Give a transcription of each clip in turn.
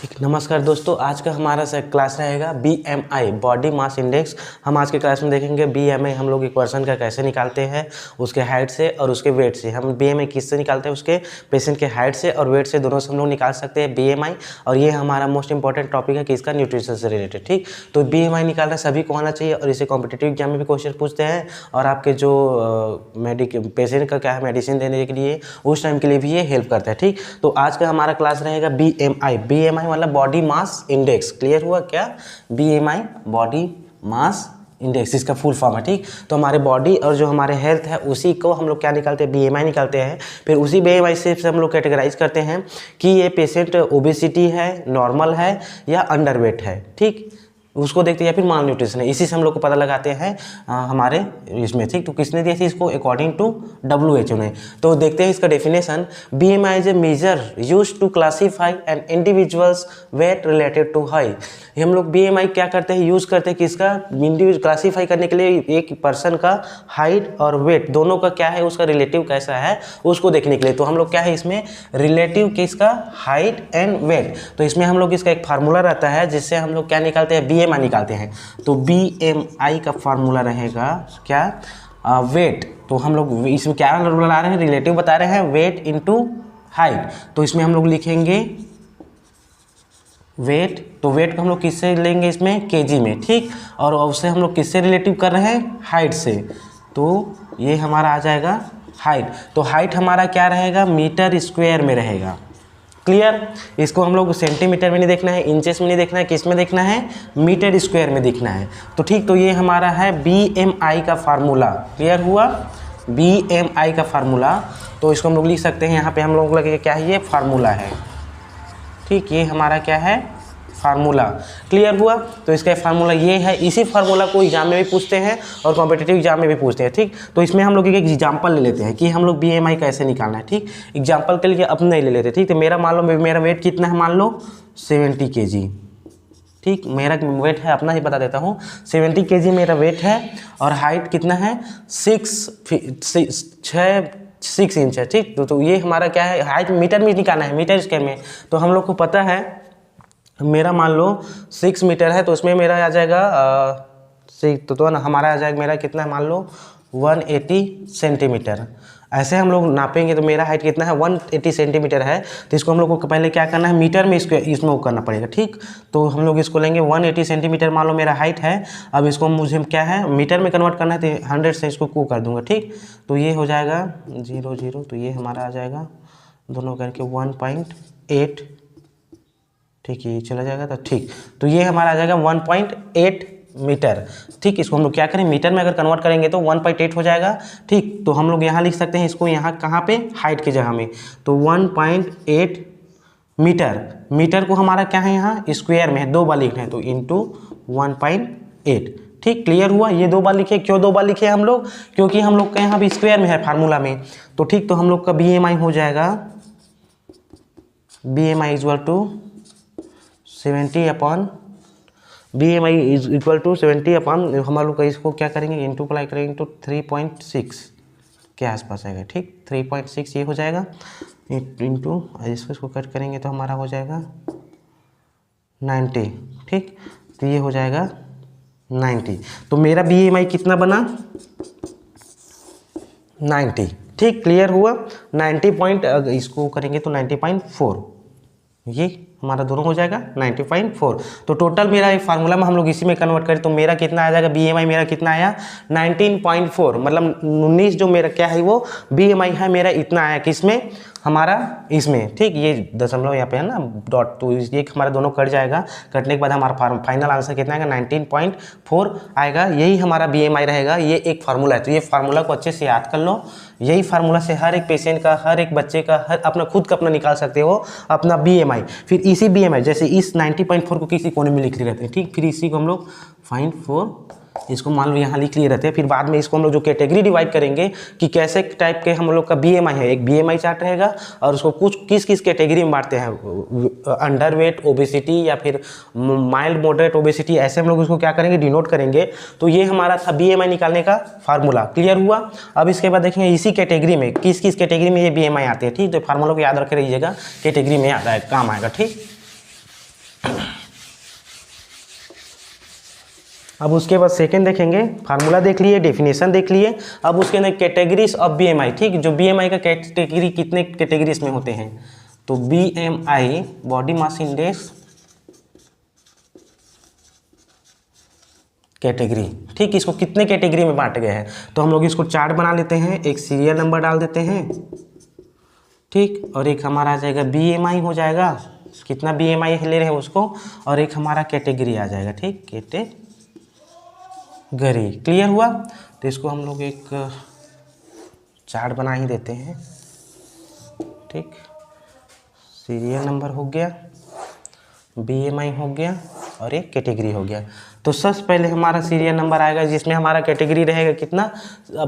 ठीक, नमस्कार दोस्तों। आज का हमारा क्लास रहेगा BMI बॉडी मास इंडेक्स। हम आज के क्लास में देखेंगे BMI हम लोग एक पर्सन का कैसे निकालते हैं, उसके हाइट से और उसके वेट से। हम BMI किससे निकालते हैं? उसके पेशेंट के हाइट से और वेट से, दोनों से हम लोग निकाल सकते हैं BMI। और ये हमारा मोस्ट इंपॉर्टेंट टॉपिक है कि इसका न्यूट्रिशन से रिलेटेड। ठीक, तो BMI निकालना सभी को आना चाहिए और इसे कॉम्पिटिटिव एग्जाम में भी क्वेश्चन पूछते हैं और आपके जो पेशेंट का क्या है मेडिसिन देने के लिए उस टाइम के लिए भी ये हेल्प करता है। ठीक, तो आज का हमारा क्लास रहेगा BMI मतलब बॉडी मास इंडेक्स। क्लियर हुआ क्या? BMI बॉडी मास इंडेक्स, इसका फुल फॉर्म है। ठीक, तो हमारे बॉडी और जो हमारे हेल्थ है उसी को हम लोग क्या निकालते हैं? BMI निकालते हैं। फिर उसी BMI से हम लोग कैटेगराइज करते हैं कि ये पेशेंट ओबेसिटी है, नॉर्मल है या अंडरवेट है। ठीक, उसको देखते हैं, या फिर माल न्यूट्रिशन है। इसी से हम लोग को पता लगाते हैं हमारे इसमें। ठीक, तो किसने दिया थी इसको? अकॉर्डिंग टू WHO ने। तो देखते हैं इसका definition. BMI is a measure use to classify an individuals weight related to height. हम लोग BMI क्या करते हैं? यूज़ करते हैं किसका? इंडिविजुअल क्लासीफाई करने के लिए एक पर्सन का हाइट और वेट दोनों का क्या है, उसका रिलेटिव कैसा है उसको देखने के लिए। तो हम लोग क्या है इसमें रिलेटिव किसका? Height and weight. तो इसमें हम लोग इसका एक फार्मूला रहता है जिससे हम लोग क्या निकालते हैं? BMI निकालते हैं। तो BMI का फार्मूला रहेगा क्या? वेट। तो हम लोग इसमें क्या बता रहे हैं? रिलेटिव बता रहे हैं, वेट इंटू हाइट। तो इसमें हम लोग लिखेंगे वेट। तो वेट को हम लोग किससे लेंगे? इसमें केजी में। ठीक, और उससे हम लोग किससे रिलेटिव कर रहे हैं? हाइट से। तो ये हमारा आ जाएगा हाइट। तो हाइट हमारा क्या रहेगा? मीटर स्क्वायर में रहेगा। क्लियर? इसको हम लोग सेंटीमीटर में नहीं देखना है, इंचेस में नहीं देखना है, किस में देखना है? मीटर स्क्वायर में देखना है। तो ठीक, तो ये हमारा है BMI का फार्मूला। क्लियर हुआ? BMI का फार्मूला। तो इसको हम लोग लिख सकते हैं, यहाँ पे हम लोग लगे क्या है? ये फार्मूला है। ठीक, ये हमारा क्या है? फार्मूला। क्लियर हुआ? तो इसका फार्मूला ये है। इसी फार्मूला को एग्जाम में भी पूछते हैं और कॉम्पिटिटिव एग्जाम में भी पूछते हैं। ठीक, तो इसमें हम लोग एक एग्जाम्पल ले लेते हैं कि हम लोग BMI कैसे निकालना है। ठीक, एग्जाम्पल के लिए अपने ले लेते हैं। ठीक, तो मेरा मान लो मेरा वेट कितना है? मान लो 70 kg। ठीक, मेरा वेट है, अपना ही बता देता हूँ, 70 kg मेरा वेट है और हाइट कितना है? 6 इंच है। ठीक, तो ये हमारा क्या है? हाइट मीटर में निकालना है, मीटर स्क्वायर में। तो हम लोग को पता है मेरा मान लो 6 मीटर है, तो उसमें मेरा आ जाएगा तो ना हमारा आ जाएगा, मेरा कितना है? मान लो 180 सेंटीमीटर। ऐसे हम लोग नापेंगे तो मेरा हाइट कितना है? 180 सेंटीमीटर है। तो इसको हम लोग को पहले क्या करना है? मीटर में इसमें वो करना पड़ेगा। ठीक, तो हम लोग इसको लेंगे 180 सेंटीमीटर मान लो मेरा हाइट है। अब इसको मुझे क्या है? मीटर में कन्वर्ट करना है, तो 100 से इसको को कर दूंगा। ठीक, तो ये हो जाएगा 0 तो ये हमारा आ जाएगा दोनों करके 1.8। ठीक है, ये चला जाएगा। तो ठीक, तो ये हमारा आ जाएगा 1.8 मीटर। ठीक, इसको हम लोग क्या करें? मीटर में अगर कन्वर्ट करेंगे तो 1.8 हो जाएगा। ठीक, तो हम लोग यहाँ लिख सकते हैं इसको, यहाँ कहाँ पे? हाइट की जगह में। तो 1.8 मीटर। मीटर को हमारा क्या है? यहाँ स्क्वायर में है, 2 बार लिखना है, तो इंटू 1.8। ठीक, क्लियर हुआ? ये 2 बार लिखे। क्यों 2 बार लिखे हम लोग? क्योंकि हम लोग का यहाँ भी स्क्वायर में है फार्मूला में। तो ठीक, तो हम लोग का BMI हो जाएगा, BMI equal to 70 BMI is equal to 70 हम लोग का इसको क्या करेंगे? इंटू अप्लाई करेंगे तो 3.6 के आसपास आएगा। ठीक, 3.6 ये हो जाएगा इंटू इसको कट करेंगे तो हमारा हो जाएगा 90। ठीक, तो ये हो जाएगा 90। तो मेरा BMI कितना बना? 90। ठीक, क्लियर हुआ? 90 इसको करेंगे तो 90.4, ये हमारा दोनों हो जाएगा 90.4। तो टोटल मेरा एक फार्मूला में हम लोग इसी में कन्वर्ट करें तो मेरा कितना आ जाएगा? BMI मेरा कितना आया? 19.4। मतलब 19 जो मेरा क्या है वो BMI है मेरा, इतना आया किसमें? हमारा इसमें। ठीक, ये दशमलव यहाँ पे है ना, डॉट, तो ये हमारा दोनों कट जाएगा। कटने के बाद हमारा फाइनल आंसर कितना आएगा? 19.4 आएगा। यही हमारा BMI रहेगा। ये एक फार्मूला है, तो ये फार्मूला को अच्छे से याद कर लो। यही फार्मूला से हर एक पेशेंट का, हर एक बच्चे का, हर अपना खुद का अपना निकाल सकते हो अपना BMI। फिर इसी BMI जैसे इस 90.4 को किसी कोने में लिख लिए रहते हैं। ठीक, फिर इसी को हम लोग फाइंड फॉर, इसको मान लो यहाँ लिख लिए रहते हैं। फिर बाद में इसको हम लोग जो कैटेगरी डिवाइड करेंगे कि कैसे टाइप के हम लोग का BMI है, एक BMI चार्ट रहेगा और उसको कुछ किस किस कैटेगरी में बांटते हैं, अंडरवेट, ओबेसिटी या फिर माइल्ड मॉडरेट ओबेसिटी, ऐसे हम लोग उसको क्या करेंगे? डिनोट करेंगे। तो ये हमारा था BMI निकालने का फार्मूला। क्लियर हुआ? अब इसके बाद देखेंगे इसी कैटेगरी में किस किस कैटेगरी में ये BMI आते हैं। ठीक, तो फार्मूला को याद रखे रहिएगा, कैटेगरी में आ रहा है, काम आएगा। ठीक, अब उसके बाद सेकंड देखेंगे, फार्मूला देख लिए, डेफिनेशन देख लिए। अब उसके अंदर कैटेगरीज ऑफ बीएमआई, ठीक, जो बीएमआई का कैटेगरी कितने कैटेगरीज में होते हैं, तो BMI body mass index category, ठीक, इसको कितने कैटेगरी में बांट गए हैं, तो हम लोग इसको चार्ट बना लेते हैं, एक सीरियल नंबर डाल देते हैं, ठीक, और एक हमारा आ जाएगा बीएमआई हो जाएगा, कितना बीएमआई ले रहे हैं उसको, और एक हमारा कैटेगरी आ जाएगा, ठीक, कैटेगरी। क्लियर हुआ? तो इसको हम लोग एक चार्ट बना ही देते हैं, ठीक, सीरियल नंबर हो गया, बीएमआई हो गया और एक कैटेगरी हो गया। तो सबसे पहले हमारा सीरियल नंबर आएगा जिसमें हमारा कैटेगरी रहेगा कितना,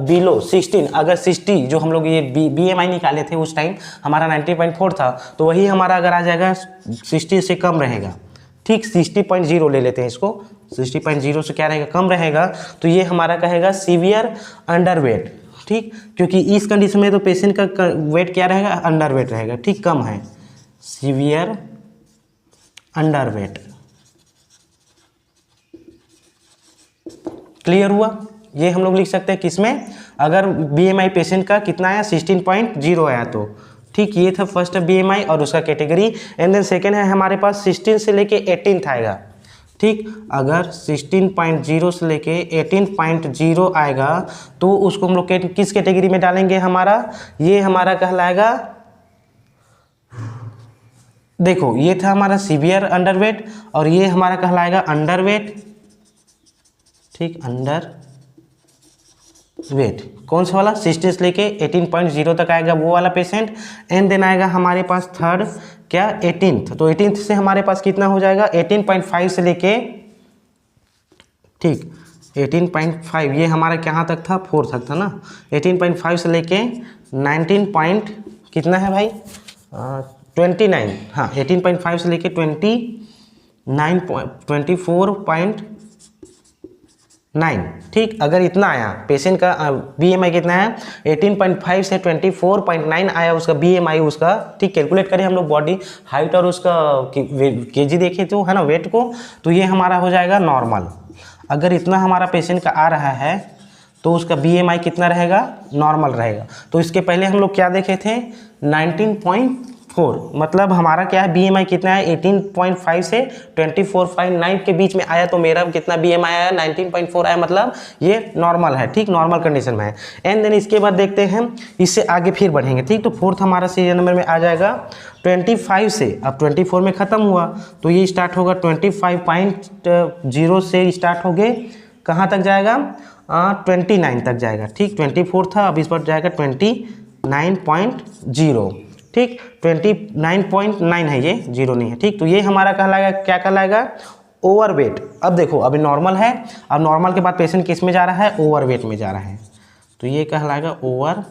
बिलो 16। अगर 60 जो हम लोग ये बीएमआई निकाले थे उस टाइम हमारा 90.4 था, तो वही हमारा अगर आ जाएगा 60 से कम रहेगा, ठीक, 60.0 ले लेते हैं इसको, 60.0 से क्या रहेगा, कम रहेगा, तो ये हमारा कहेगा सीवियर अंडरवेट, ठीक, क्योंकि इस कंडीशन में तो पेशेंट का वेट क्या रहेगा, अंडरवेट रहेगा, ठीक, कम है, सीवियर अंडरवेट। क्लियर हुआ? ये हम लोग लिख सकते हैं किसमें, अगर बीएमआई पेशेंट का कितना आया, 16.0 आया तो, ठीक, ये था फर्स्ट बीएमआई और उसका कैटेगरी। एंड देन सेकेंड है हमारे पास 16 से लेके 18 आएगा, ठीक, अगर 16.0 से लेके 18.0 आएगा तो उसको हम लोग किस कैटेगरी में डालेंगे, हमारा ये हमारा कहलाएगा, देखो ये था हमारा सीवियर अंडरवेट और ये हमारा कहलाएगा अंडरवेट, ठीक, अंडर वेट, कौन सा वाला, 16 से लेके 18.0 तक आएगा वो वाला पेशेंट। एंड देन आएगा हमारे पास थर्ड क्या, 18th, तो 18th से हमारे पास कितना हो जाएगा, 18.5 से लेके, ठीक, 18.5 ये हमारा कहाँ तक था, 4 तक था ना, 18.5 से लेके 19 कितना है भाई, 29, हाँ 18.5 से लेके 24.9, ठीक, अगर इतना आया पेशेंट का बीएमआई कितना है, 18.5 से 24.9 आया उसका बीएमआई उसका, ठीक, कैलकुलेट करें हम लोग बॉडी हाइट और उसका केजी देखें तो है ना, वेट को, तो ये हमारा हो जाएगा नॉर्मल। अगर इतना हमारा पेशेंट का आ रहा है तो उसका बीएमआई कितना रहेगा, नॉर्मल रहेगा। तो इसके पहले हम लोग क्या देखे थे, 19.4, मतलब हमारा क्या है, बीएमआई कितना है, 18.5 से 24.9 के बीच में आया, तो मेरा कितना बीएमआई आया, 19.4 आया, मतलब ये नॉर्मल है, ठीक, नॉर्मल कंडीशन में है। एंड देन इसके बाद देखते हैं, इससे आगे फिर बढ़ेंगे, ठीक, तो फोर्थ हमारा सीरियल नंबर में आ जाएगा 25 से, अब 24 में ख़त्म हुआ तो ये स्टार्ट होगा 25.0 से स्टार्ट हो गए, कहाँ तक जाएगा, 29 तक जाएगा, ठीक, 24 था, अब इस पर जाएगा 29.0, ठीक, 29.9 है, ये 0 नहीं है, ठीक, तो ये हमारा कहलाएगा, क्या कहलाएगा, ओवरवेट। अब देखो अभी नॉर्मल है, अब नॉर्मल के बाद पेशेंट किस में जा रहा है, ओवरवेट में जा रहा है, तो ये कहलाएगा ओवर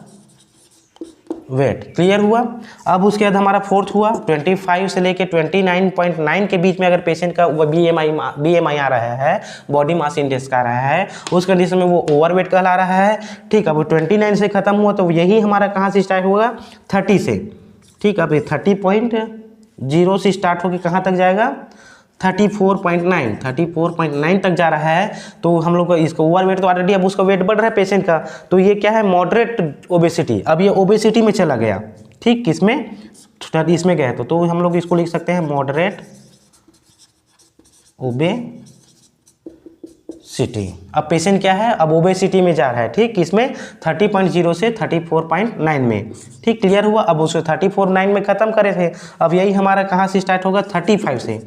वेट। क्लियर हुआ? अब उसके बाद हमारा फोर्थ हुआ 25 से लेके 29.9 के बीच में अगर पेशेंट का बीएमआई आ रहा है, बॉडी मास इंडेक्स का आ रहा है, उस कंडीशन में वो ओवरवेट कहला रहा है, ठीक। अब 29 से खत्म हुआ तो यही हमारा कहाँ से स्टार्ट होगा, 30 से, ठीक। अब 30.0 से स्टार्ट होकर कहाँ तक जाएगा, 34.9 तक जा रहा है, तो हम लोग को इसका ओवर वेट तो ऑलरेडी, अब उसका वेट बढ़ रहा है पेशेंट का, तो ये क्या है, मॉडरेट ओबेसिटी, अब ये ओबेसिटी में चला गया, ठीक, किसमें, इसमें गया, तो हम लोग इसको लिख सकते हैं मॉडरेट ओबेसिटी। अब पेशेंट क्या है, अब ओबेसिटी में जा रहा है, ठीक, किसमें, 30.0 से 34.9 में, ठीक। क्लियर हुआ? अब उसे 34.9 में ख़त्म करे थे, अब यही हमारा कहाँ से स्टार्ट होगा, 35 से,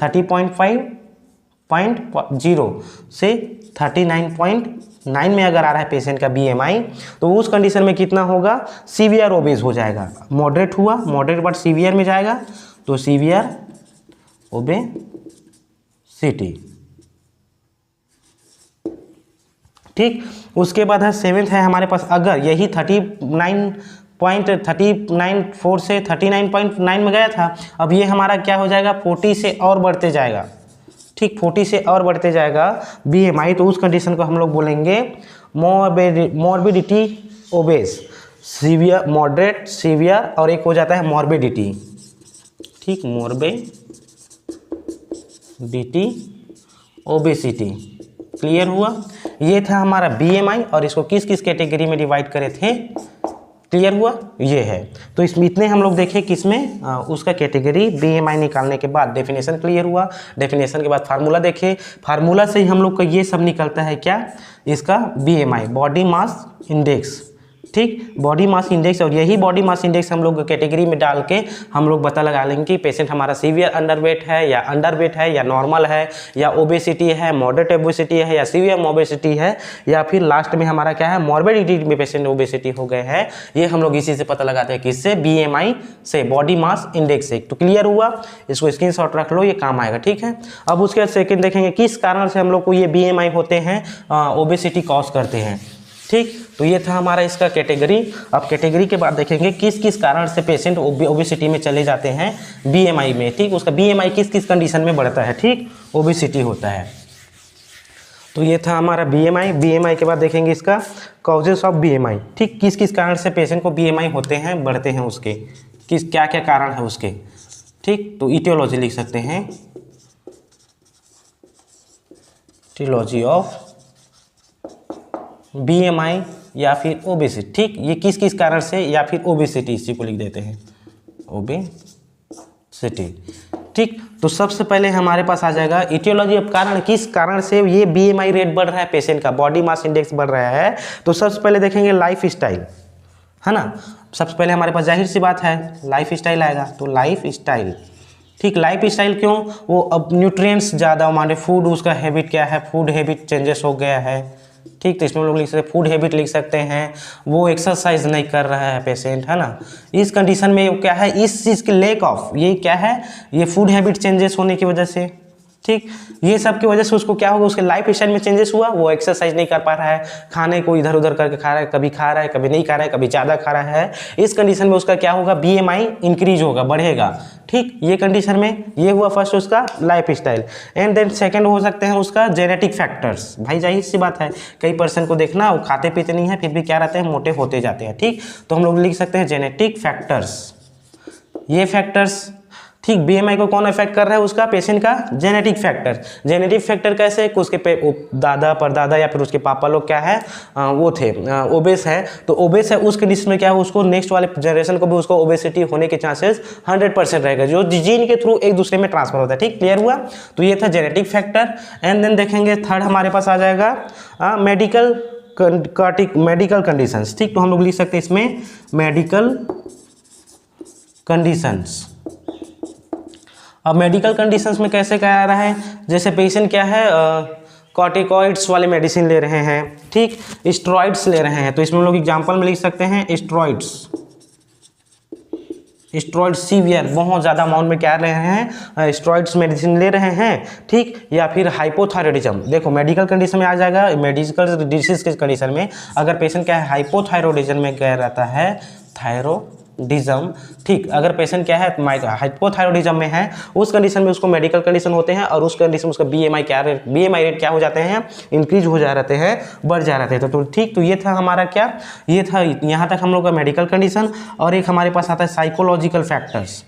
30.5.0 से 39.9 में अगर आ रहा है पेशेंट का बीएमआई, तो उस कंडीशन में कितना होगा, सीवियर ओबेस हो जाएगा। मॉडरेट हुआ, मॉडरेट बट सीवियर में जाएगा, तो सीवियर ओबेसिटी, ठीक। उसके बाद है सेवेंथ है हमारे पास, अगर यही 39.4 से 39.9 में गया था, अब ये हमारा क्या हो जाएगा, 40 से और बढ़ते जाएगा, ठीक, 40 से और बढ़ते जाएगा बीएमआई, तो उस कंडीशन को हम लोग बोलेंगे morbidity obese, severe, moderate, severe और एक हो जाता है मॉर्बिडिटी, ठीक, मॉर्बिडिटी। DT obesity. क्लियर हुआ? ये था हमारा BMI और इसको किस किस कैटेगरी में डिवाइड करे थे। क्लियर हुआ? ये है। तो इसमें इतने हम लोग देखें किसमें उसका कैटेगरी BMI निकालने के बाद डेफिनेशन क्लियर हुआ। डेफिनेशन के बाद फार्मूला देखें, फार्मूला से ही हम लोग का ये सब निकलता है क्या, इसका BMI बॉडी मास इंडेक्स। ठीक, बॉडी मास इंडेक्स, और यही बॉडी मास इंडेक्स हम लोग कैटेगरी में डाल के हम लोग पता लगा लेंगे कि पेशेंट हमारा सीवियर अंडरवेट है या अंडरवेट है या नॉर्मल है या ओबेसिटी है, मॉडरेट ओबेसिटी है या सीवियर ओबेसिटी है, या फिर लास्ट में हमारा क्या है, मॉर्बिडिटी में पेशेंट ओबेसिटी हो गए हैं। ये हम लोग इसी से पता लगाते हैं, किससे, BMI से, बॉडी मास इंडेक्स से। तो क्लियर हुआ? इसको स्क्रीनशॉट रख लो, ये काम आएगा। ठीक है, अब उसके बाद सेकेंड देखेंगे किस कारण से हम लोग को ये BMI होते हैं, ओबेसिटी कॉज करते हैं। ठीक, तो ये था हमारा इसका कैटेगरी। अब कैटेगरी के बाद देखेंगे किस किस कारण से पेशेंट ओबेसिटी में चले जाते हैं BMI में। ठीक, उसका BMI किस किस कंडीशन में बढ़ता है, ठीक, ओबेसिटी होता है। तो ये था हमारा BMI के बाद देखेंगे इसका कॉजेस ऑफ BMI। ठीक, किस किस कारण से पेशेंट को BMI होते हैं, बढ़ते हैं, उसके किस क्या क्या कारण है उसके। ठीक, तो इटियोलॉजी लिख सकते हैं, इटियोलॉजी ऑफ BMI या फिर ओबेसिटी। ठीक, ये किस किस कारण से, या फिर ओबेसिटी, इसी को लिख देते हैं ओबेसिटी। ठीक, तो सबसे पहले हमारे पास आ जाएगा इटियोलॉजी ऑफ कारण, किस कारण से ये BMI रेट बढ़ रहा है, पेशेंट का बॉडी मास इंडेक्स बढ़ रहा है। तो सबसे पहले देखेंगे लाइफ स्टाइल, है ना। सबसे पहले हमारे पास जाहिर सी बात है लाइफ स्टाइल आएगा। तो लाइफ स्टाइल, ठीक, लाइफ स्टाइल क्यों, वो अब न्यूट्रिएंट्स ज़्यादा हमारे फूड, उसका हैबिट क्या है, फूड हैबिट चेंजेस हो गया है। ठीक, तो इसमें लोग लिख सकते हैं फूड हैबिट लिख सकते हैं, वो एक्सरसाइज नहीं कर रहा है पेशेंट, है ना। इस कंडीशन में क्या है, इस चीज़ के लैक ऑफ, ये क्या है, ये फूड हैबिट चेंजेस होने की वजह से। ठीक, ये सब की वजह से उसको क्या होगा, उसके लाइफ स्टाइल में चेंजेस हुआ, वो एक्सरसाइज नहीं कर पा रहा है, खाने को इधर उधर करके खा रहा है, कभी खा रहा है कभी नहीं खा रहा है, कभी ज़्यादा खा रहा है। इस कंडीशन में उसका क्या होगा, BMI इंक्रीज होगा, बढ़ेगा। ठीक, ये कंडीशन में ये हुआ फर्स्ट उसका life style. And then second हो सकते हैं उसका जेनेटिक फैक्टर्स। भाई जाहिर सी बात है, कई पर्सन को देखना वो खाते पीते नहीं है, फिर भी क्या रहते हैं, मोटे होते जाते हैं। ठीक, तो हम लोग लिख सकते हैं जेनेटिक फैक्टर्स, ये फैक्टर्स। ठीक, BMI को कौन अफेक्ट कर रहा है, उसका पेशेंट का जेनेटिक फैक्टर। जेनेटिक फैक्टर कैसे, उसके दादा परदादा या फिर उसके पापा लोग क्या है, वो थे ओबेस है, तो ओबेस है, उस कंडीशन में क्या है, उसको नेक्स्ट वाले जनरेशन को भी उसको ओबेसिटी होने के चांसेस 100% रहेगा, जो जीन के थ्रू एक दूसरे में ट्रांसफर होता है। ठीक, क्लियर हुआ? तो ये था जेनेटिक फैक्टर। एंड देन देखेंगे थर्ड हमारे पास आ जाएगा मेडिकल कंडीशंस। ठीक, तो हम लोग लिख सकते हैं इसमें मेडिकल कंडीशंस। अब मेडिकल कंडीशंस में कैसे क्या आ रहा है, जैसे पेशेंट क्या है, कॉर्टिकॉइड्स वाले मेडिसिन ले रहे हैं, ठीक, स्टेरॉइड्स ले रहे हैं, तो इसमें हम लोग एग्जांपल में लिख सकते हैं स्टेरॉइड्स सीवियर, बहुत ज़्यादा अमाउंट में क्या ले रहे हैं, स्टेरॉइड्स मेडिसिन ले रहे हैं। ठीक, या फिर हाइपोथायरॉयडिज्म, देखो मेडिकल कंडीशन में आ जाएगा, मेडिकल डिसीज के कंडीशन में अगर पेशेंट क्या है, हाइपोथायरॉयडिज्म में क्या रहता है, थायरोडिज्म। ठीक, अगर पेशेंट क्या है, हाइपोथायरॉयडिज्म में है, उस कंडीशन में उसको मेडिकल कंडीशन होते हैं, और उस कंडीशन में उसका BMI रेट क्या हो जाते हैं, इंक्रीज हो जा रहते हैं, बढ़ जा रहते हैं। तो ठीक, तो ये था हमारा क्या, ये था यहाँ तक हम लोग का मेडिकल कंडीशन। और एक हमारे पास आता है साइकोलॉजिकल फैक्टर्स।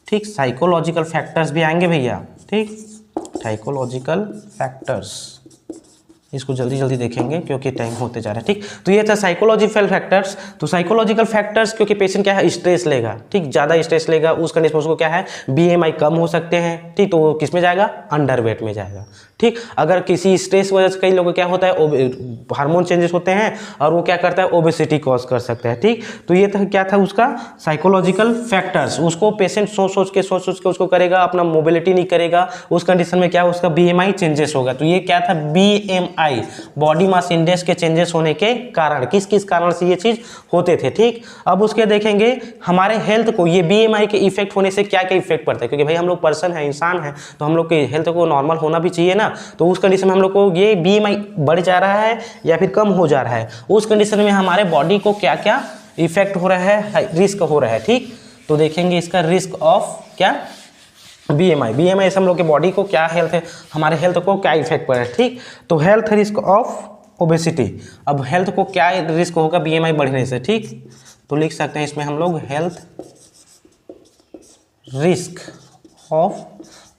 ठीक, साइकोलॉजिकल फैक्टर्स भी आएंगे भैया। ठीक, साइकोलॉजिकल फैक्टर्स, इसको जल्दी जल्दी देखेंगे क्योंकि टाइम होते जा रहा है। ठीक, तो ये था साइकोलॉजिकल फैक्टर्स। तो साइकोलॉजिकल फैक्टर्स, क्योंकि पेशेंट क्या है, स्ट्रेस लेगा, ठीक, ज़्यादा स्ट्रेस लेगा, उस कंडीशन में उसको क्या है, BMI कम हो सकते हैं। ठीक, तो वो किस में जाएगा, अंडरवेट में जाएगा। ठीक, अगर किसी स्ट्रेस वजह से कई लोगों को क्या होता है, हार्मोन चेंजेस होते हैं और वो क्या करता है, ओबेसिटी कॉज कर सकता है। ठीक, तो ये था क्या था उसका साइकोलॉजिकल फैक्टर्स। उसको पेशेंट सोच सोच के उसको करेगा, अपना मोबिलिटी नहीं करेगा, उस कंडीशन में क्या उसका BMI चेंजेस होगा। तो ये क्या था, BMI बॉडी मास इंडेक्स के चेंजेस होने के कारण, किस किस कारण से ये चीज होते थे। ठीक, अब उसके देखेंगे हमारे हेल्थ को ये BMI के इफेक्ट होने से क्या क्या इफेक्ट पड़ता है, क्योंकि भाई हम लोग पर्सन है, इंसान है, तो हम लोग के हेल्थ को नॉर्मल होना भी चाहिए ना। तो उस कंडीशन में हम लोग को ये BMI बढ़ जा रहा है या फिर कम हो जा रहा है, उस कंडीशन में हमारे बॉडी को क्या क्या इफेक्ट हो रहा है, रिस्क हो रहा है। ठीक, तो देखेंगे इसका रिस्क ऑफ क्या, BMI से हम लोग के बॉडी को क्या हेल्थ है, हमारे हेल्थ को क्या इफेक्ट पड़ रहा है। ठीक, तो हेल्थ रिस्क ऑफ ओबेसिटी, अब हेल्थ को क्या रिस्क होगा BMI बढ़ने से। ठीक, तो लिख सकते हैं इसमें हम लोग हेल्थ रिस्क ऑफ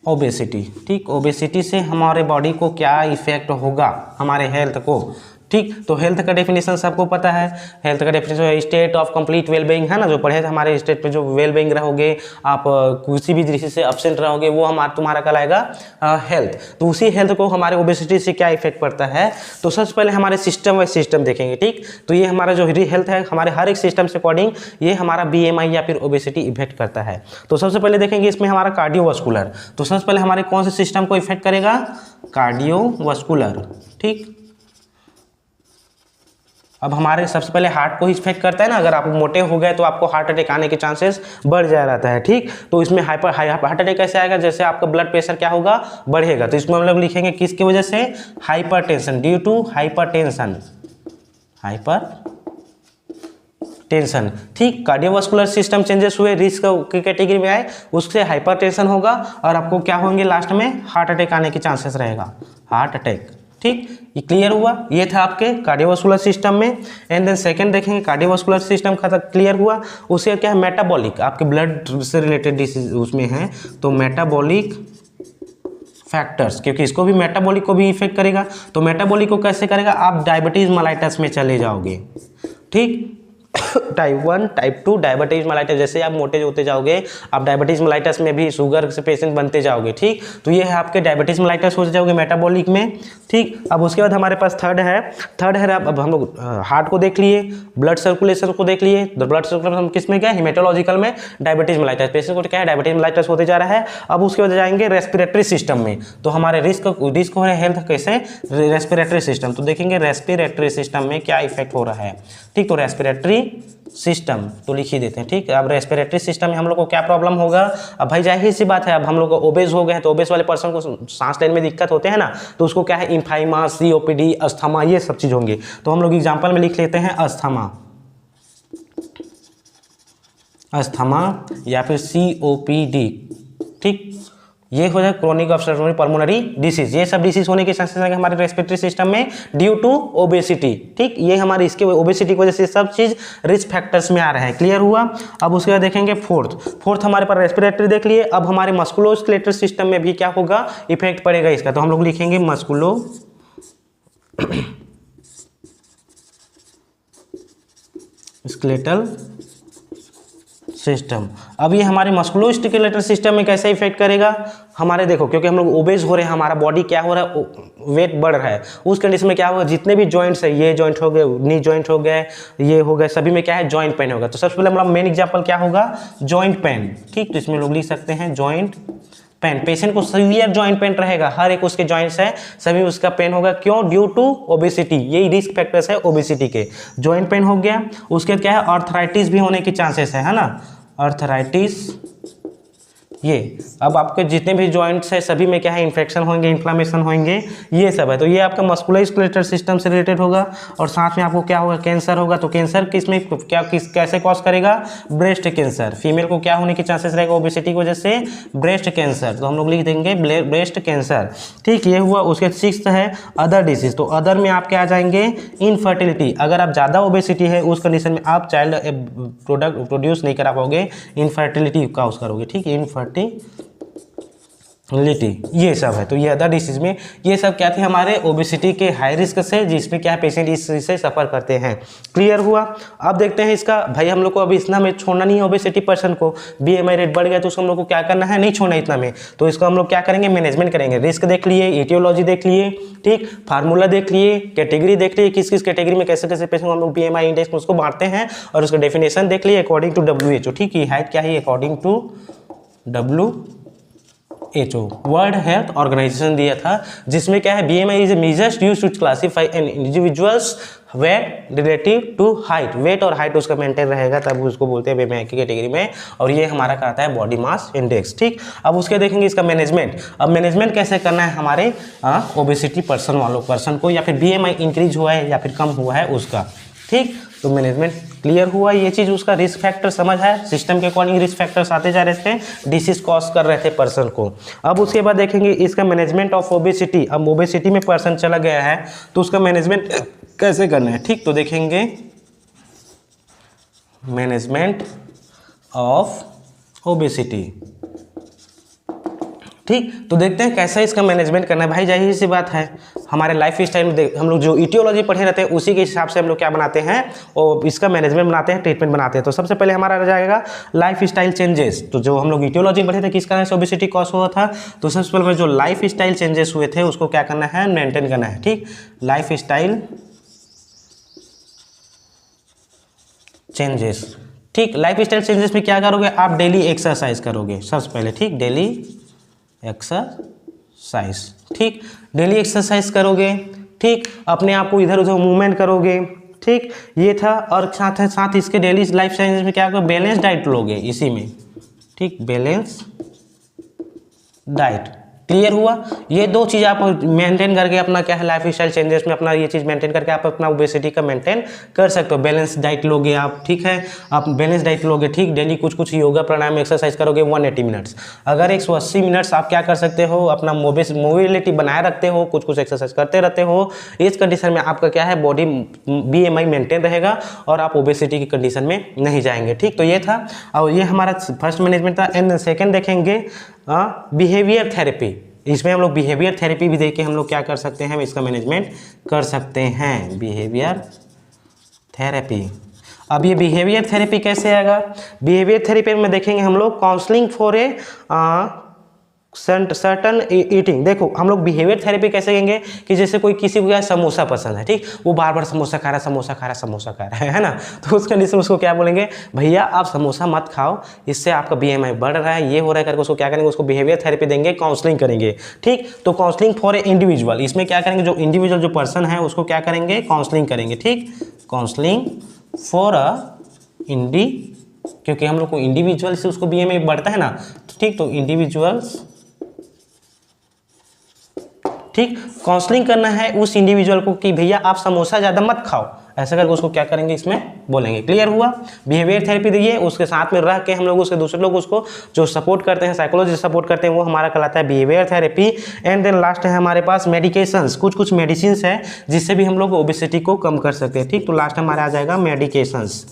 ओबेसिटी, ठीक, ओबेसिटी से हमारे बॉडी को क्या इफेक्ट होगा, हमारे हेल्थ को, ठीक। तो हेल्थ का डेफिनेशन सबको पता है, हेल्थ का डेफिनेशन है स्टेट ऑफ कंप्लीट वेलबींग, है ना, जो पढ़े थे हमारे स्टेट पे जो वेलबींग रहोगे आप, किसी भी दृष्टि से एब्सेंट रहोगे, वो हमारा तुम्हारा कहलाएगा हेल्थ। तो उसी हेल्थ को हमारे ओबेसिटी से क्या इफेक्ट पड़ता है, तो सबसे पहले हमारे सिस्टम वाइज सिस्टम देखेंगे, ठीक। तो ये हमारा जो हेल्थ है हमारे हर एक सिस्टम से अकॉर्डिंग ये हमारा BMI या फिर ओबेसिटी इफेक्ट करता है। तो सबसे पहले देखेंगे इसमें हमारा कार्डियोवास्कुलर, तो सबसे पहले हमारे कौन से सिस्टम को इफेक्ट करेगा, कार्डियोवास्कुलर, ठीक। अब हमारे सबसे पहले हार्ट को ही इफेक्ट करता है ना, अगर आप मोटे हो गए तो आपको हार्ट अटैक आने के चांसेस बढ़ जा रहता है, ठीक। तो इसमें हार्ट अटैक कैसे आएगा, जैसे आपका ब्लड प्रेशर क्या होगा, बढ़ेगा। तो इसमें हम लोग लिखेंगे किसकी वजह से, hypertension, due to hypertension, hypertension, ठीक। कार्डियोवास्कुलर सिस्टम चेंजेस हुए, रिस्क की कैटेगरी में आए, उससे हाइपरटेंशन होगा और आपको क्या होंगे लास्ट में, हार्ट अटैक आने के चांसेस रहेगा, हार्ट अटैक, ठीक। ये क्लियर हुआ, ये था आपके कार्डियोवास्कुलर सिस्टम में। एंड देन सेकंड देखेंगे कार्डियोवास्कुलर सिस्टम का क्लियर हुआ, उससे क्या है, मेटाबॉलिक, आपके ब्लड से रिलेटेड डिसीज उसमें है, तो मेटाबॉलिक फैक्टर्स, क्योंकि इसको भी मेटाबॉलिक को भी इफेक्ट करेगा। तो मेटाबॉलिक को कैसे करेगा, आप डायबिटीज मेलाइटस में चले जाओगे, ठीक। टाइप 1 टाइप 2 डायबिटीज मेलाइटस, जैसे आप मोटे होते जाओगे आप डायबिटीज मेलाइटस में भी शुगर से पेशेंट बनते जाओगे, ठीक। तो ये है आपके डायबिटीज मेलाइटस हो जाओगे मेटाबॉलिक में, ठीक। अब उसके बाद हमारे पास थर्ड है अब हम लोग हार्ट को देख लिए, ब्लड सर्कुलेशन को देख लिए। तो ब्लड सर्कुलेशन हम किस में गए, हिमेटोलॉजिकल में डायबिटीज मेलाइटस, पेशेंट को क्या है, डायबिटीज मेलाइटस होते जा रहा है। अब उसके बाद जाएंगे रेस्पिरेटरी सिस्टम में, तो हमारे रिस्क हो रहा है हेल्थ कैसे, रेस्पिरेटरी सिस्टम। तो देखेंगे रेस्पिरेटरी सिस्टम में क्या इफेक्ट हो रहा है, ठीक। तो रेस्पिरेटरी सिस्टम तो लिख ही देते हैं, ठीक। अब रेस्पिरेटरी सिस्टम में हम लोग को क्या प्रॉब्लम होगा, अब भाई जाहिर सी बात है, अब हम लोग ओबेस हो गए हैं, तो ओबेस वाले पर्सन को सांस लेने में दिक्कत होते हैं ना, तो उसको क्या है, इम्फाइमा, COPD, अस्थमा, ये सब चीज होंगे। तो हम लोग एग्जाम्पल में लिख लेते हैं अस्थमा या फिर COPD, ठीक। ये हो जाए क्रोनिक ऑब्स्ट्रक्टिव पल्मोनरी डिसीज, ये सब डिसीज होने के चांसेस हैं हमारे रेस्पिरेटरी सिस्टम में ड्यू टू ओबेसिटी, ठीक। ये हमारे इसके ओबेसिटी की वजह से सब चीज रिस्क फैक्टर्स में आ रहे हैं, क्लियर हुआ। अब उसके बाद देखेंगे फोर्थ हमारे पास रेस्पिरेटरी देख लिए। अब हमारे मस्कुलोस्केलेटल सिस्टम में भी क्या होगा, इफेक्ट पड़ेगा इसका, तो हम लोग लिखेंगे मस्कुलोस्केलेटल सिस्टम। अब ये हमारे मस्कुलोस्केलेटल सिस्टम में कैसे इफेक्ट करेगा, हमारे देखो, क्योंकि हम लोग ओबेस हो रहे हैं, हमारा बॉडी क्या हो रहा है, वेट बढ़ रहा है, उस कंडीशन में क्या होगा, जितने भी जॉइंट्स है, ये जॉइंट हो गए, नी जॉइंट हो गए, ये हो गए, सभी में क्या है, जॉइंट पेन होगा। तो सबसे पहले हमारा मेन एग्जांपल क्या होगा, जॉइंट पेन, ठीक। तो इसमें लोग लिख सकते हैं जॉइंट पेन, पेशेंट को सीवियर जॉइंट पेन रहेगा, हर एक उसके जॉइंट्स है सभी उसका पेन होगा, क्यों, ड्यू टू ओबेसिटी, यही रिस्क फैक्टर्स है ओबेसिटी के। जॉइंट पेन हो गया, उसके क्या है, आर्थराइटिस भी होने के चांसेस है ना, आर्थराइटिस। ये अब आपके जितने भी जॉइंट्स है सभी में क्या है, इन्फेक्शन होंगे, इन्फ्लामेशन होंगे, ये सब है। तो ये आपका मस्कुलोस्केलेटल सिस्टम से रिलेटेड होगा। और साथ में आपको क्या होगा, कैंसर होगा। तो कैंसर किसमें कैसे कॉज करेगा, ब्रेस्ट कैंसर, फीमेल को क्या होने के चांसेस रहेगा ओबेसिटी की वजह से, ब्रेस्ट कैंसर। तो हम लोग लिख देंगे ब्रेस्ट कैंसर, ठीक। ये हुआ। उसके सिक्स्थ है अदर डिसीज। तो अदर में आप क्या आ जाएंगे, इनफर्टिलिटी, अगर आप ज़्यादा ओबेसिटी है उस कंडीशन में आप चाइल्ड प्रोड्यूस नहीं करा पाओगे, इनफर्टिलिटी कॉज करोगे, ठीक। इनफर्टिलिटी, ये सब है। तो ये अदर डिसीज में ये सब क्या थे, हमारे ओबेसिटी के हाई रिस्क से, जिसमें क्या है पेशेंट इससे सफर करते हैं, क्लियर हुआ। अब देखते हैं इसका, भाई हम लोग को अभी इतना में छोड़ना नहीं है ओबेसिटी पर्सन को, BMI रेट बढ़ गया तो उसको हम लोग को क्या करना है, नहीं छोड़ना इतना में। तो इसको हम लोग क्या करेंगे, मैनेजमेंट करेंगे। रिस्क देख लिए, एटियोलॉजी देख लिए, ठीक, फार्मूला देख लिए, कैटेगरी देख लिए, किस किस कैटेगरी में कैसे कैसे पेशेंट हम लोग BMI इंडेक्स उसको बांटते हैं, और उसका डेफिनेशन देख लिए अकॉर्डिंग टू WHO, ठीक। ये हाइट क्या है, according to WHO, World Health Organization दिया था, जिसमें क्या है, BMI is a measure used to classify an individuals weight relative to height, weight और हाइट उसका मेंटेन रहेगा, तब उसको बोलते हैं BMI की कैटेगरी में। और ये हमारा कहता है बॉडी मास इंडेक्स, ठीक। अब उसके देखेंगे इसका मैनेजमेंट। अब मैनेजमेंट कैसे करना है हमारे ओबेसिटी पर्सन को, या फिर BMI इंक्रीज हुआ है या फिर कम हुआ है उसका, ठीक। तो मैनेजमेंट क्लियर हुआ, ये चीज उसका रिस्क फैक्टर समझ है, सिस्टम के अकॉर्डिंग रिस्क फैक्टर्स आते जा रहे थे, डिसीज कॉज कर रहे थे पर्सन को। अब उसके बाद देखेंगे इसका मैनेजमेंट ऑफ ओबेसिटी। अब ओबेसिटी में पर्सन चला गया है तो उसका मैनेजमेंट कैसे करना है, ठीक। तो देखेंगे मैनेजमेंट ऑफ ओबेसिटी, ठीक, तो देखते हैं कैसे इसका मैनेजमेंट करना है। भाई जाहिर सी बात है, हमारे लाइफ स्टाइल में हम लोग जो इटियोलॉजी पढ़े रहते हैं उसी के हिसाब से हम लोग क्या बनाते हैं, और इसका मैनेजमेंट बनाते हैं, ट्रीटमेंट बनाते हैं। तो सबसे पहले हमारा आ जाएगा लाइफ स्टाइल चेंजेस। तो जो हम लोग इटियोलॉजी पढ़े थे किस कारण से ओबेसिटी कॉज हुआ था, तो सबसे पहले जो लाइफ स्टाइल चेंजेस हुए थे उसको क्या करना है, मेंटेन करना है। ठीक, लाइफ स्टाइल चेंजेस। ठीक, लाइफ स्टाइल चेंजेस में क्या करोगे आप, डेली एक्सरसाइज करोगे सबसे पहले। ठीक, डेली एक्सरसाइज। ठीक, डेली एक्सरसाइज करोगे। ठीक, अपने आप को इधर उधर मूवमेंट करोगे। ठीक, ये था। और साथ इसके डेली लाइफ स्टाइल में क्या करोगे, बैलेंस डाइट लोगे इसी में। ठीक, बैलेंस डाइट। क्लियर हुआ। ये दो चीज़ आप मेंटेन करके अपना क्या है, लाइफ स्टाइल चेंजेस में अपना ये चीज़ मेंटेन करके आप अपना ओबेसिटी का मेंटेन कर सकते हो। बैलेंस डाइट लोगे आप, ठीक है, आप बैलेंस डाइट लोगे। ठीक, डेली कुछ योगा प्राणायाम एक्सरसाइज करोगे 180 मिनट्स। अगर 180 मिनट्स आप क्या कर सकते हो, अपना मोबिलिटी बनाए रखते हो, कुछ एक्सरसाइज करते रहते हो, इस कंडीशन में आपका क्या है, बॉडी BMI मेंटेन रहेगा और आप ओबेसिटी की कंडीशन में नहीं जाएंगे। ठीक, तो ये था, और ये हमारा फर्स्ट मैनेजमेंट था। एंड सेकेंड देखेंगे बिहेवियर थेरेपी। इसमें हम लोग बिहेवियर थेरेपी भी देख के हम लोग क्या कर सकते हैं, इसका मैनेजमेंट कर सकते हैं, बिहेवियर थेरेपी। अब ये बिहेवियर थेरेपी कैसे आएगा, बिहेवियर थेरेपी में देखेंगे हम लोग counselling for a certain eating. देखो हम लोग बिहेवियर थेरेपी कैसे कहेंगे कि जैसे कोई किसी को क्या समोसा पसंद है, ठीक, वो बार बार समोसा खा रहा है ना, तो उस कंडीशन में उसको क्या बोलेंगे, भैया आप समोसा मत खाओ, इससे आपका BMI बढ़ रहा है, ये हो रहा है करके उसको क्या करेंगे, उसको बिहेवियर थेरेपी देंगे, काउंसलिंग करेंगे। ठीक, तो काउंसलिंग फॉर ए इंडिविजुअल, इसमें क्या करेंगे, जो इंडिविजुअल जो पर्सन है उसको क्या करेंगे, काउंसलिंग करेंगे। ठीक, काउंसलिंग फॉर क्योंकि हम लोग को इंडिविजुअल से उसको BMI बढ़ता है ना, ठीक, तो इंडिविजुअल्स। ठीक, काउंसलिंग करना है उस इंडिविजुअल को कि भैया आप समोसा ज़्यादा मत खाओ, ऐसा करके उसको क्या करेंगे, इसमें बोलेंगे। क्लियर हुआ। बिहेवियर थेरेपी दिए, उसके साथ में रह के हम लोग उसके दूसरे लोग उसको जो सपोर्ट करते हैं, साइकोलॉजिस्ट सपोर्ट करते हैं, वो हमारा कहलाता है behaviour therapy. And then last है हमारे पास मेडिकेशंस, कुछ मेडिसिन है जिससे भी हम लोग ओबेसिटी को कम कर सकते हैं। ठीक, तो लास्ट हमारा आ जाएगा मेडिकेशंस।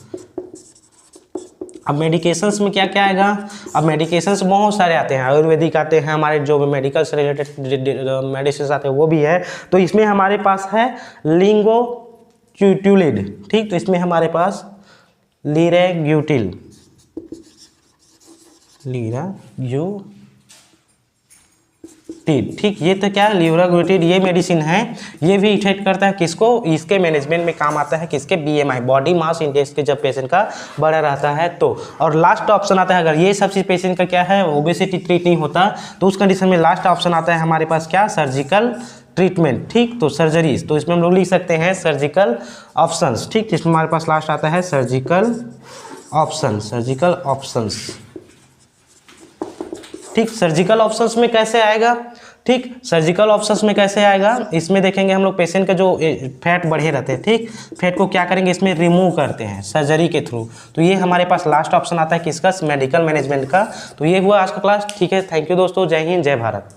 अब मेडिकेशंस में क्या क्या आएगा, अब मेडिकेशंस बहुत सारे आते हैं, आयुर्वेदिक आते हैं, हमारे जो मेडिकल से रिलेटेड मेडिसिन आते हैं वो भी है। तो इसमें हमारे पास है लिंगोट्यूलिड। ठीक, तो इसमें हमारे पास लीराग्यूटिल, ठीक, ये तो क्या, लीराग्यूटिल, ये मेडिसिन है, ये भी इफेक्ट करता है किसको, इसके मैनेजमेंट में काम आता है किसके, BMI, बॉडी मास इंडेक्स के जब पेशेंट का बड़ा रहता है तो। और लास्ट ऑप्शन आता है, अगर ये सब चीज़ पेशेंट का क्या है, ओबेसिटी ट्रीट नहीं होता, तो उस कंडीशन में लास्ट ऑप्शन आता है हमारे पास क्या, सर्जिकल ट्रीटमेंट। ठीक, तो सर्जरीज, तो इसमें हम लोग लिख सकते हैं सर्जिकल ऑप्शंस। ठीक, इसमें हमारे पास लास्ट आता है सर्जिकल ऑप्शंस। ठीक, सर्जिकल ऑप्शंस में कैसे आएगा, ठीक, सर्जिकल ऑप्शंस में कैसे आएगा, इसमें देखेंगे हम लोग पेशेंट का जो फैट बढ़े रहते हैं, ठीक, फैट को क्या करेंगे, इसमें रिमूव करते हैं सर्जरी के थ्रू। तो ये हमारे पास लास्ट ऑप्शन आता है किसका, मेडिकल मैनेजमेंट का। तो ये हुआ आज का क्लास। ठीक है, थैंक यू दोस्तों, जय हिंद, जय भारत।